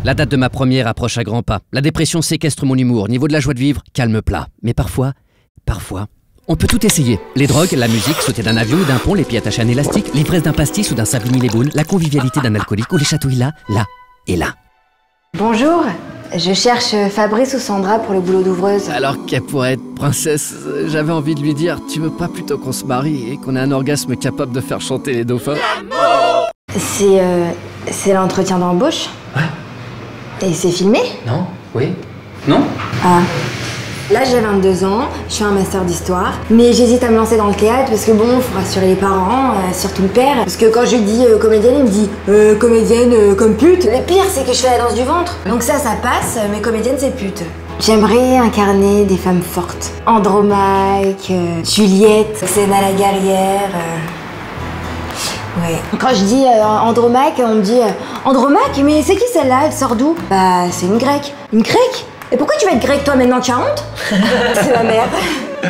La date de ma première approche à grands pas. La dépression séquestre mon humour. Niveau de la joie de vivre, calme plat. Mais parfois, on peut tout essayer. Les drogues, la musique, sauter d'un avion ou d'un pont, les pieds attachés à un élastique, l'ivresse d'un pastis ou d'un Sablini les boules, la convivialité d'un alcoolique ou les chatouilles là et là. Bonjour, je cherche Fabrice ou Sandra pour le boulot d'ouvreuse. Alors qu'elle pourrait être princesse, j'avais envie de lui dire, tu veux pas plutôt qu'on se marie et qu'on ait un orgasme capable de faire chanter les dauphins? C'est l'entretien d'embauche? Ouais. Et c'est filmé? Non? Oui? Non? Ah. Là, j'ai 22 ans, je fais un master d'histoire, mais j'hésite à me lancer dans le théâtre parce que bon, faut rassurer les parents, surtout le père. Parce que quand je lui dis comédienne, il me dit comédienne comme pute. Le pire, c'est que je fais la danse du ventre. Donc ça passe, mais comédienne, c'est pute. J'aimerais incarner des femmes fortes. Andromaque, Juliette, Xena la guerrière. Ouais. Quand je dis Andromaque, on me dit Andromaque, mais c'est qui celle-là? Elle sort d'où? Bah, c'est une grecque. Une grecque? Et pourquoi tu vas être grecque toi maintenant, tu as honte? C'est ma mère.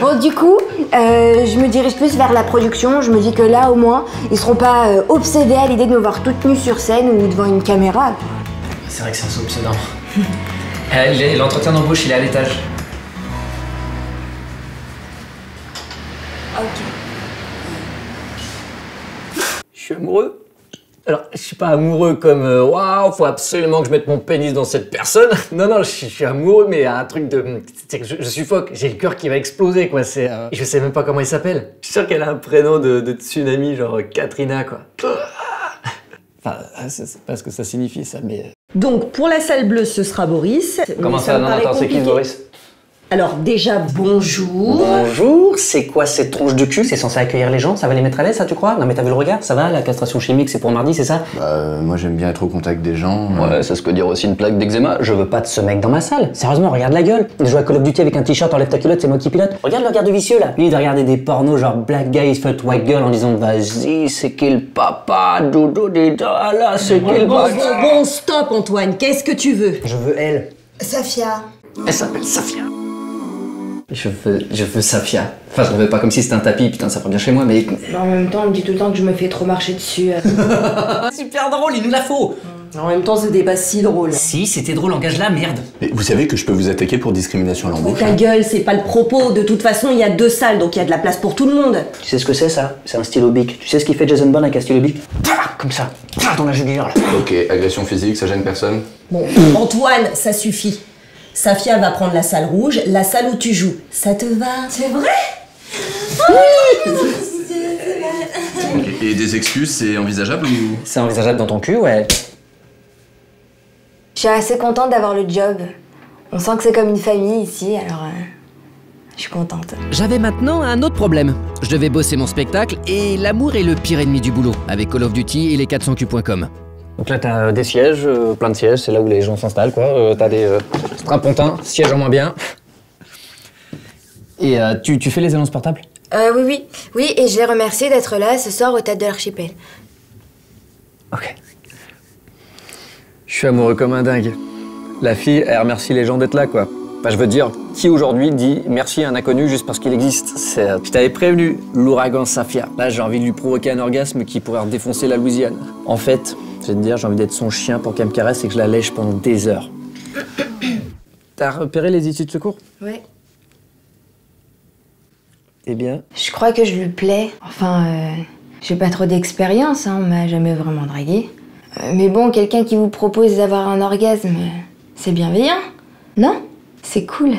Bon, du coup, je me dirige plus vers la production. Je me dis que là, au moins, ils seront pas obsédés à l'idée de me voir toute nue sur scène ou devant une caméra. C'est vrai que c'est assez obsédant. L'entretien d'embauche, il est à l'étage. Ok. Je suis amoureux. Alors, je suis pas amoureux comme waouh, faut absolument que je mette mon pénis dans cette personne. Non, non, je suis amoureux, mais un truc de. C'est que je suffoque, j'ai le cœur qui va exploser, quoi. C'est. Je sais même pas comment il s'appelle. Je suis sûr qu'elle a un prénom de tsunami, genre Katrina, quoi. Enfin, c'est pas ce que ça signifie, ça, mais. Donc, pour la salle bleue, ce sera Boris. Comment ça? Non, attends, c'est qui Boris? Alors, déjà, bonjour. Bonjour, c'est quoi cette tronche de cul? C'est censé accueillir les gens? Ça va les mettre à l'aise, ça, tu crois? Non, mais t'as vu le regard? Ça va? La castration chimique, c'est pour mardi, c'est ça? Bah, moi j'aime bien être au contact des gens. Ouais, c'est ce que dire aussi une plaque d'eczéma. Je veux pas de ce mec dans ma salle. Sérieusement, regarde la gueule. Il joue à Call of Duty avec un t-shirt, enlève ta culotte, c'est moi qui pilote. Regarde le regard de vicieux là. Lui, il doit regarder des pornos genre Black Guy Fuck White Girl en disant vas-y, c'est qui le papa? Dodo Dida, là, c'est qui le papa? Bon, stop, Antoine. Qu'est-ce que tu veux? Je veux elle. Safia. Elle s'appelle Safia. Je veux Safia. Enfin, je ne veux pas comme si c'était un tapis, putain, ça ferait bien chez moi, mais. En même temps, on me dit tout le temps que je me fais trop marcher dessus. Super drôle, il nous la faut. En même temps, c'était pas si drôle. Si, c'était drôle, engage-la, merde. Mais vous savez que je peux vous attaquer pour discrimination à l'embauche? Ta gueule, c'est pas le propos. De toute façon, il y a 2 salles, donc il y a de la place pour tout le monde. Tu sais ce que c'est ça? C'est un stylo bic. Tu sais ce qu'il fait Jason Bourne avec un stylo bic? Comme ça, dans la jugulaire là. Ok, agression physique, ça gêne personne? Bon, Antoine, ça suffit. Safia va prendre la salle rouge, la salle où tu joues. Ça te va? C'est vrai? Et des excuses, c'est envisageable ou? C'est envisageable dans ton cul, ouais. Je suis assez contente d'avoir le job. On sent que c'est comme une famille ici, alors je suis contente. J'avais maintenant un autre problème. Je devais bosser mon spectacle et l'amour est le pire ennemi du boulot, avec Call of Duty et les 400culs.com. Donc là, t'as des sièges, plein de sièges, c'est là où les gens s'installent, quoi. T'as des strapontins, sièges en moins bien. Et tu fais les annonces portables? Oui, et je les remercie d'être là ce soir au Théâtre de l'Archipel. Ok. Je suis amoureux comme un dingue. La fille, elle remercie les gens d'être là, quoi. Enfin, je veux dire, qui aujourd'hui dit merci à un inconnu juste parce qu'il existe? Je t'avais prévenu, l'ouragan Safia. Là, j'ai envie de lui provoquer un orgasme qui pourrait redéfoncer la Louisiane. En fait, je vais te dire, j'ai envie d'être son chien pour qu'elle me caresse et que je la lèche pendant des heures. T'as repéré les issues de secours? Ouais. Eh bien? Je crois que je lui plais. Enfin, j'ai pas trop d'expérience, hein, on m'a jamais vraiment draguée. Mais bon, quelqu'un qui vous propose d'avoir un orgasme, c'est bienveillant, non? C'est cool.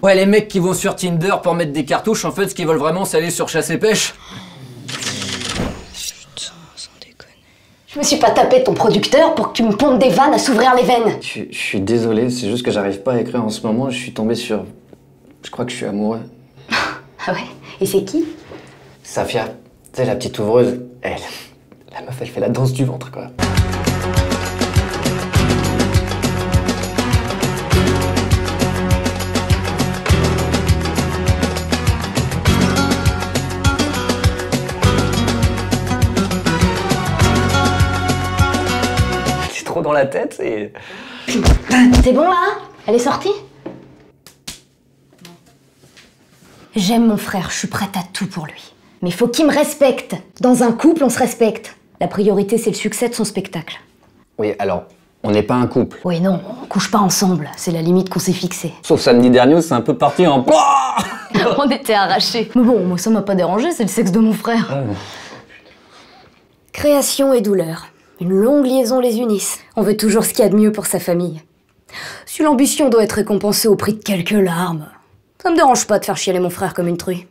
Ouais, les mecs qui vont sur Tinder pour mettre des cartouches, en fait, ce qu'ils veulent vraiment, c'est aller sur chasse et pêche. Putain, sans déconner. Je me suis pas tapé ton producteur pour que tu me pompes des vannes à s'ouvrir les veines. Je suis désolé, c'est juste que j'arrive pas à écrire en ce moment, je suis tombé sur... Je crois que je suis amoureux. Ah ouais? Et c'est qui? Safia, tu sais, la petite ouvreuse, elle... La meuf, elle fait la danse du ventre, quoi. C'est trop dans la tête, et... C'est bon là? Elle est sortie? J'aime mon frère, je suis prête à tout pour lui. Mais faut qu'il me respecte. Dans un couple, on se respecte. La priorité, c'est le succès de son spectacle. Oui, alors, On n'est pas un couple. Oui, non, on couche pas ensemble, c'est la limite qu'on s'est fixée. Sauf samedi dernier où c'est un peu parti en... On était arrachés. Mais bon, moi ça m'a pas dérangé, c'est le sexe de mon frère. Création et douleur. Une longue liaison les unissent. On veut toujours ce qu'il y a de mieux pour sa famille. Si l'ambition doit être récompensée au prix de quelques larmes, ça me dérange pas de faire chialer mon frère comme une truie.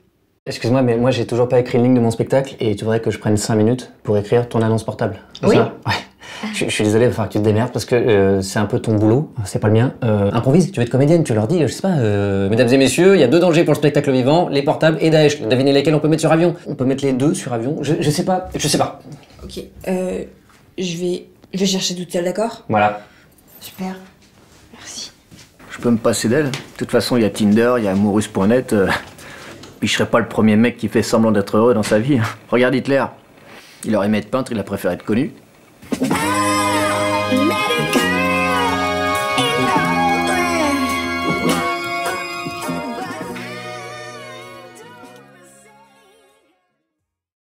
Excuse-moi, mais moi j'ai toujours pas écrit une ligne de mon spectacle et tu voudrais que je prenne 5 minutes pour écrire ton annonce portable. Oui. Ça ouais. Je suis désolé, il va falloir que tu te démerdes parce que c'est un peu ton boulot, c'est pas le mien. Improvise, tu veux être comédienne, tu leur dis, je sais pas, mesdames et messieurs, il y a 2 dangers pour le spectacle vivant, les portables et Daesh. Devinez lesquels on peut mettre sur avion. On peut mettre les 2 sur avion, je sais pas. Ok, je vais chercher toute seule, d'accord? Voilà. Super. Merci. Je peux me passer d'elle. De toute façon, il y a Tinder, il y a Amoureuse.net. Puis je serais pas le premier mec qui fait semblant d'être heureux dans sa vie. Regarde Hitler. Il aurait aimé être peintre, il a préféré être connu. Let it